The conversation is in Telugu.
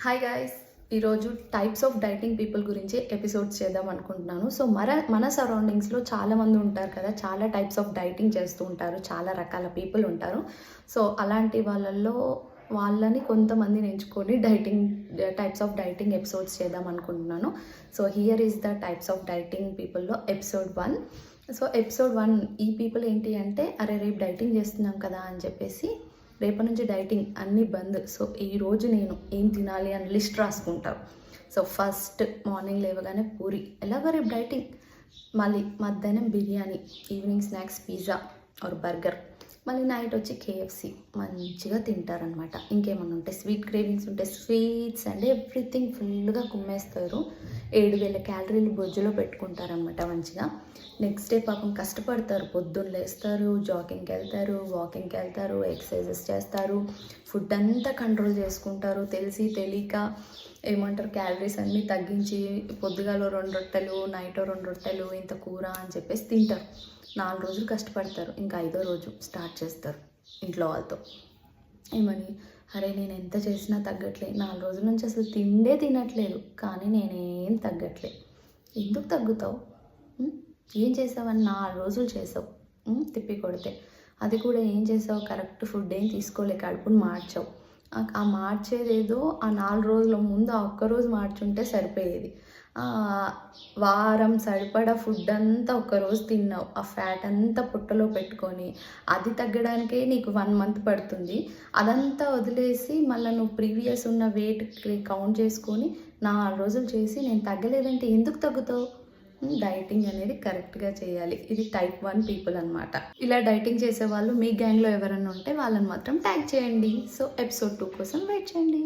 హాయ్ గాయ్స్, ఈరోజు టైప్స్ ఆఫ్ డైటింగ్ పీపుల్ గురించి ఎపిసోడ్స్ చేద్దాం అనుకుంటున్నాను. సో మన సరౌండింగ్స్లో చాలామంది ఉంటారు కదా, చాలా టైప్స్ ఆఫ్ డైటింగ్ చేస్తూ ఉంటారు, చాలా రకాల పీపుల్ ఉంటారు. సో అలాంటి వాళ్ళని కొంతమందిని ఎంచుకొని టైప్స్ ఆఫ్ డైటింగ్ ఎపిసోడ్స్ చేద్దాం అనుకుంటున్నాను. So here is the types of dieting పీపుల్లో ఎపిసోడ్ 1. సో ఎపిసోడ్ 1 ఈ పీపుల్ ఏంటి అంటే, అరే రేపు డైటింగ్ చేస్తున్నాం కదా అని చెప్పేసి రేపటి నుంచి డైటింగ్ అన్నీ బంద్. సో ఈరోజు నేను ఏం తినాలి అని లిస్ట్ రాసుకుంటారు. సో ఫస్ట్ మార్నింగ్ లేవగానే పూరి, ఎలాగో రేపు డైటింగ్, మళ్ళీ మధ్యాహ్నం biryani, evening snacks pizza or burger, మళ్ళీ నైట్ వచ్చి కేఎఫ్సి మంచిగా తింటారనమాట. ఇంకేమన్నా ఉంటే స్వీట్ క్రేవింగ్స్ ఉంటే స్వీట్స్ అండ్ ఎవ్రీథింగ్ ఫుల్గా కుమ్మేస్తారు. 7,000 క్యాలరీలు బొజ్జులో పెట్టుకుంటారనమాట మంచిగా. నెక్స్ట్ డే పాపం కష్టపడతారు, పొద్దున్న లేస్తారు, జాగింగ్కి వెళ్తారు, వాకింగ్కి వెళ్తారు, ఎక్సర్సైజెస్ చేస్తారు, ఫుడ్ అంతా కంట్రోల్ చేసుకుంటారు. తెలియక ఏమంటారు, క్యాలరీస్ అన్నీ తగ్గించి పొద్దుగాలో 2 రొట్టెలు, నైట్ 2 రొట్టెలు, ఇంత కూర అని చెప్పేసి తింటారు. 4 రోజులు కష్టపడతారు, ఇంకా 5వ రోజు స్టార్ట్ చేస్తారు ఇంట్లో వాళ్ళతో ఏమని, అరే నేను ఎంత చేసినా తగ్గట్లేదు, 4 రోజుల నుంచి అసలు తినట్లేదు, కానీ నేనేం తగ్గట్లేదు. ఎందుకు తగ్గుతావు? ఏం చేసావని 4 రోజులు చేసావు, తిప్పి కొడితే. అది కూడా ఏం చేసావు, కరెక్ట్ ఫుడ్ ఏం తీసుకోలే, కడుపుని మార్చావు. ఆ మార్చేదేదో ఆ 4 రోజుల ముందు ఆ ఒక్కరోజు మార్చుంటే సరిపోయేది. వారం సరిపడా ఫుడ్ అంతా ఒక్కరోజు తిన్నావు, ఆ ఫ్యాట్ అంతా పుట్టలో పెట్టుకొని అది తగ్గడానికే నీకు 1 మంత్ పడుతుంది. అదంతా వదిలేసి మళ్ళీ నువ్వు ప్రీవియస్ ఉన్న వెయిట్ కౌంట్ చేసుకొని 4 రోజులు చేసి నేను తగ్గలేదంటే ఎందుకు తగ్గుతావు? డైటింగ్ అనేది కరెక్ట్గా చేయాలి. ఇది టైప్ 1 పీపుల్ అనమాట. ఇలా డైటింగ్ చేసే వాళ్ళు మీ గ్యాంగ్లో ఎవరైనా ఉంటే వాళ్ళని మాత్రం ట్యాగ్ చేయండి. సో ఎపిసోడ్ 2 కోసం వెయిట్ చేయండి.